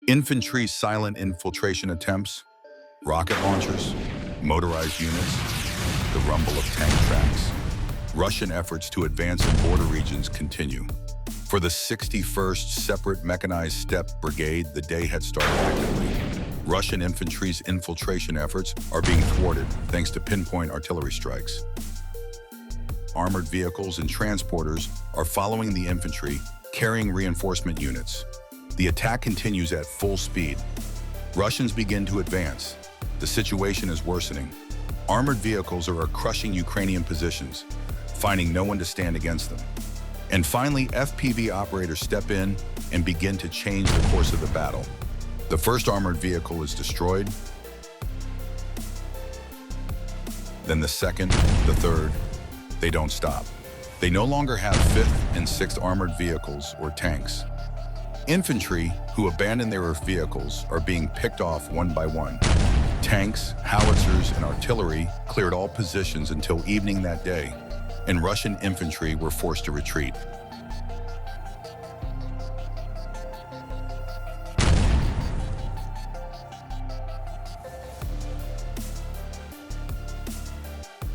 Infantry's silent infiltration attempts, rocket launchers, motorized units, the rumble of tank tracks. Russian efforts to advance in border regions continue. For the 61st Separate Mechanized Brigade, the day had started actively. Russian infantry's infiltration efforts are being thwarted thanks to pinpoint artillery strikes. Armored vehicles and transporters are following the infantry, carrying reinforcement units. The attack continues at full speed. Russians begin to advance. The situation is worsening. Armored vehicles are crushing Ukrainian positions, finding no one to stand against them. And finally, FPV operators step in and begin to change the course of the battle. The first armored vehicle is destroyed, then the second, the third. They don't stop. They no longer have 5th and 6th armored vehicles or tanks. Infantry who abandon their vehicles are being picked off one by one. Tanks, howitzers, and artillery cleared all positions until evening that day, and Russian infantry were forced to retreat.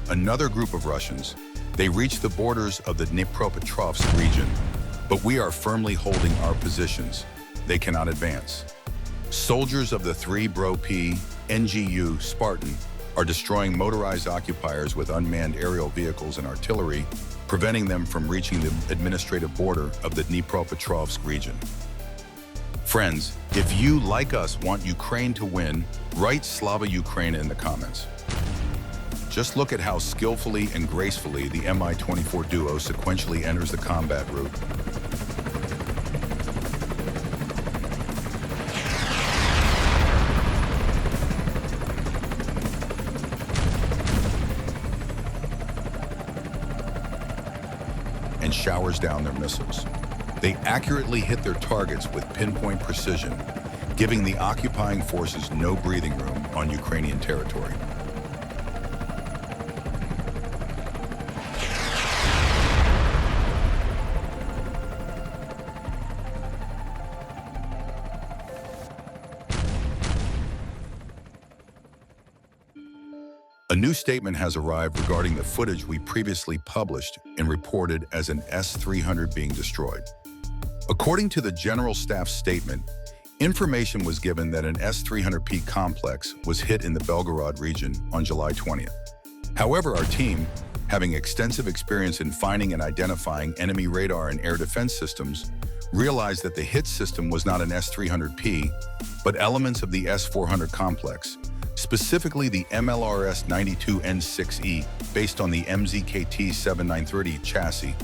Another group of Russians, they reached the borders of the Dnipro region, but we are firmly holding our positions. They cannot advance. Soldiers of the 3 P NGU Spartan are destroying motorized occupiers with unmanned aerial vehicles and artillery, preventing them from reaching the administrative border of the Dnipropetrovsk region. Friends, if you, like us, want Ukraine to win, write Slava Ukraine in the comments. Just look at how skillfully and gracefully the Mi-24 duo sequentially enters the combat route. And showers down their missiles. They accurately hit their targets with pinpoint precision, giving the occupying forces no breathing room on Ukrainian territory. A new statement has arrived regarding the footage we previously published and reported as an S-300 being destroyed. According to the General Staff's statement, information was given that an S-300P complex was hit in the Belgorod region on July 20th. However, our team, having extensive experience in finding and identifying enemy radar and air defense systems, realized that the hit system was not an S-300P, but elements of the S-400 complex, specifically the MLRS-92N6E based on the MZKT-7930 chassis,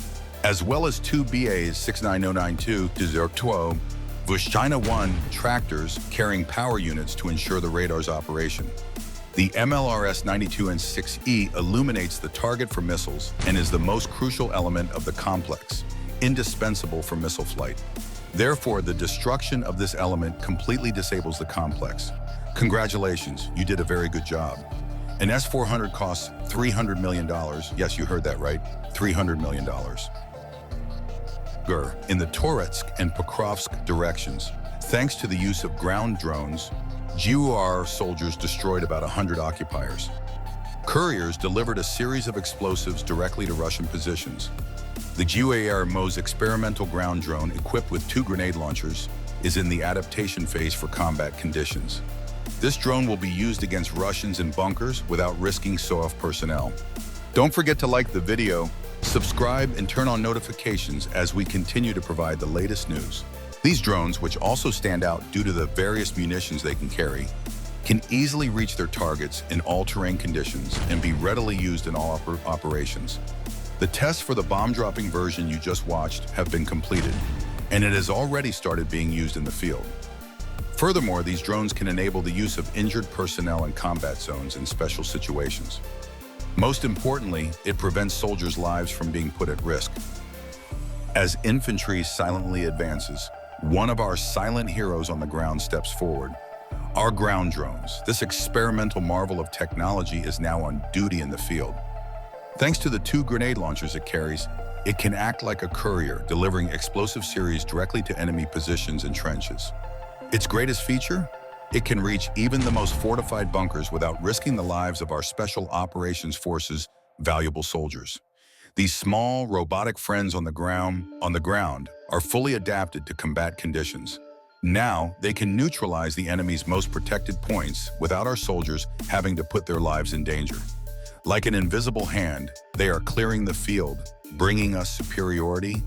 as well as 2 BAs 69092-02 Vushchina 1 tractors carrying power units to ensure the radar's operation. The MLRS-92N6E illuminates the target for missiles and is the most crucial element of the complex, indispensable for missile flight. Therefore, the destruction of this element completely disables the complex. Congratulations, you did a very good job. An S-400 costs $300 million. Yes, you heard that right, $300 million. In the Donetsk and Pokrovsk directions, thanks to the use of ground drones, GUR soldiers destroyed about 100 occupiers. Couriers delivered a series of explosives directly to Russian positions. The GUR MO's experimental ground drone, equipped with 2 grenade launchers, is in the adaptation phase for combat conditions. This drone will be used against Russians in bunkers without risking SOF personnel. Don't forget to like the video, subscribe, and turn on notifications as we continue to provide the latest news. These drones, which also stand out due to the various munitions they can carry, can easily reach their targets in all-terrain conditions and be readily used in all operations. The tests for the bomb-dropping version you just watched have been completed, and it has already started being used in the field. Furthermore, these drones can enable the use of injured personnel in combat zones in special situations. Most importantly, it prevents soldiers' lives from being put at risk. As infantry silently advances, one of our silent heroes on the ground steps forward. Our ground drones, this experimental marvel of technology, is now on duty in the field. Thanks to the 2 grenade launchers it carries, it can act like a courier, delivering explosive series directly to enemy positions and trenches. Its greatest feature? It can reach even the most fortified bunkers without risking the lives of our Special Operations Forces' valuable soldiers. These small, robotic friends on the ground are fully adapted to combat conditions. Now, they can neutralize the enemy's most protected points without our soldiers having to put their lives in danger. Like an invisible hand, they are clearing the field, bringing us superiority,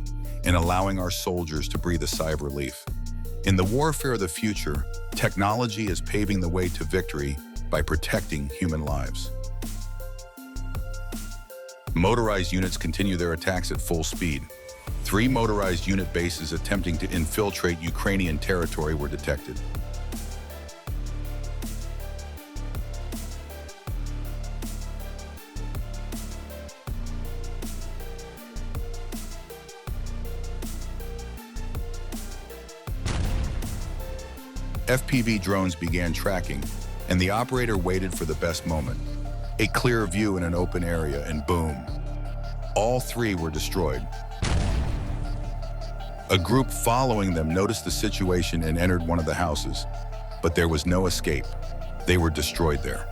and allowing our soldiers to breathe a sigh of relief. In the warfare of the future, technology is paving the way to victory by protecting human lives. Motorized units continue their attacks at full speed. 3 motorized unit bases attempting to infiltrate Ukrainian territory were detected. FPV drones began tracking, and the operator waited for the best moment. A clear view in an open area, and boom. All 3 were destroyed. A group following them noticed the situation and entered one of the houses, but there was no escape. They were destroyed there.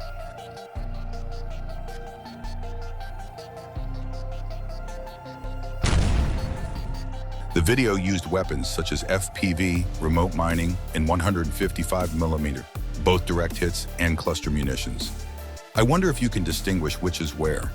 The video used weapons such as FPV, remote mining, and 155mm, both direct hits and cluster munitions. I wonder if you can distinguish which is where.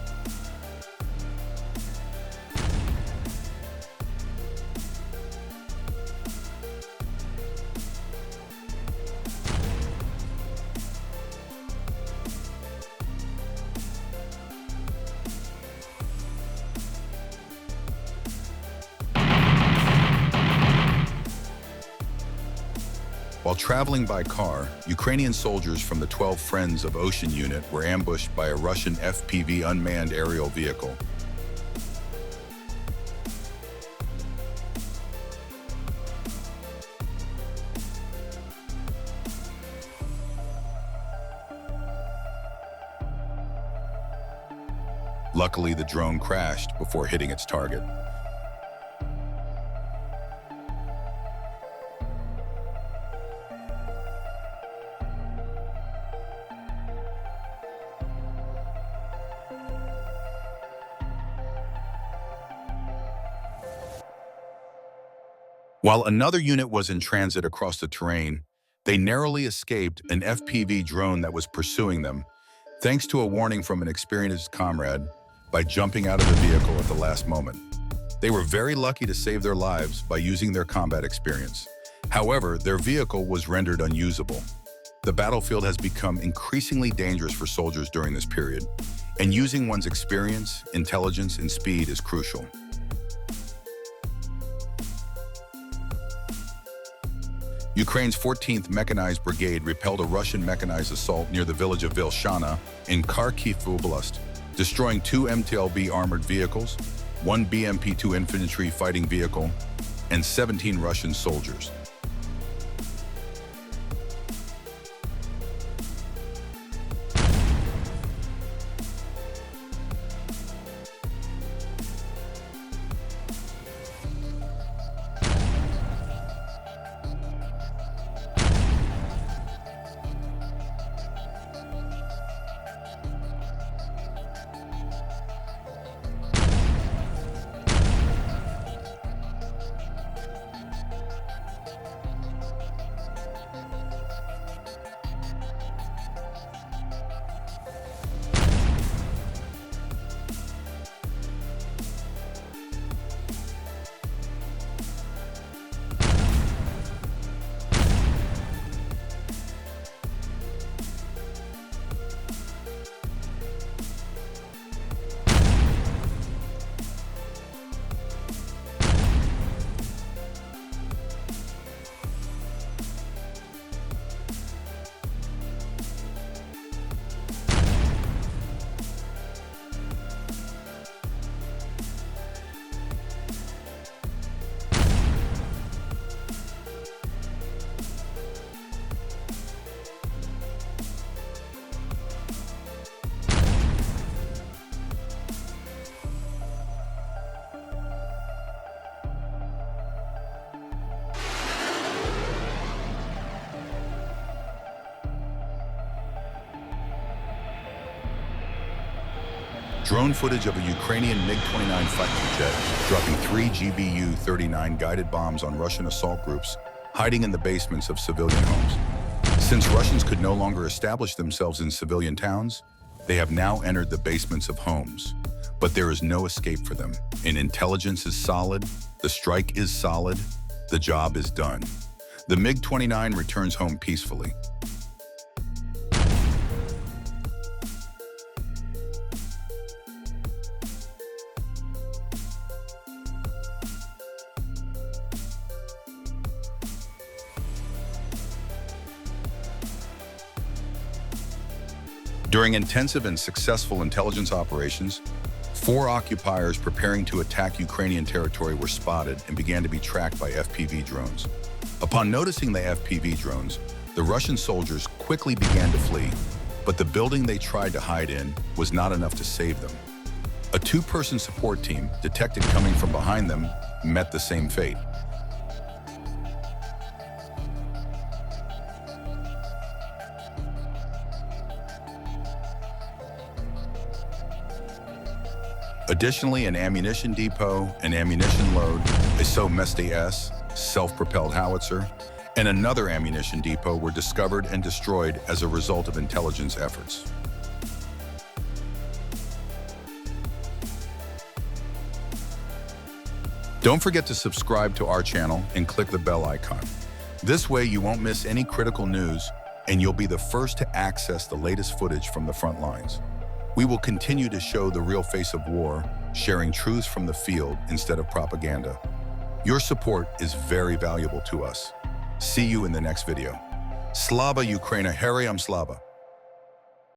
While traveling by car, Ukrainian soldiers from the 12 Friends of Ocean unit were ambushed by a Russian FPV unmanned aerial vehicle. Luckily, the drone crashed before hitting its target. While another unit was in transit across the terrain, they narrowly escaped an FPV drone that was pursuing them, thanks to a warning from an experienced comrade, by jumping out of the vehicle at the last moment. They were very lucky to save their lives by using their combat experience. However, their vehicle was rendered unusable. The battlefield has become increasingly dangerous for soldiers during this period, and using one's experience, intelligence, and speed is crucial. Ukraine's 14th Mechanized Brigade repelled a Russian mechanized assault near the village of Vilshana in Kharkiv Oblast, destroying 2 MTLB armored vehicles, 1 BMP-2 infantry fighting vehicle, and 17 Russian soldiers. Drone footage of a Ukrainian MiG-29 fighter jet dropping 3 GBU-39 guided bombs on Russian assault groups hiding in the basements of civilian homes. Since Russians could no longer establish themselves in civilian towns, they have now entered the basements of homes. But there is no escape for them. And intelligence is solid, the strike is solid, the job is done. The MiG-29 returns home peacefully. During intensive and successful intelligence operations, 4 occupiers preparing to attack Ukrainian territory were spotted and began to be tracked by FPV drones. Upon noticing the FPV drones, the Russian soldiers quickly began to flee, but the building they tried to hide in was not enough to save them. A 2-person support team, detected coming from behind them, met the same fate. Additionally, an ammunition depot, an ammunition load, a SO-MSTS, self-propelled howitzer, and another ammunition depot were discovered and destroyed as a result of intelligence efforts. Don't forget to subscribe to our channel and click the bell icon. This way you won't miss any critical news and you'll be the first to access the latest footage from the front lines. We will continue to show the real face of war, sharing truths from the field instead of propaganda. Your support is very valuable to us. See you in the next video. Slava Ukraina, Heriam Slava.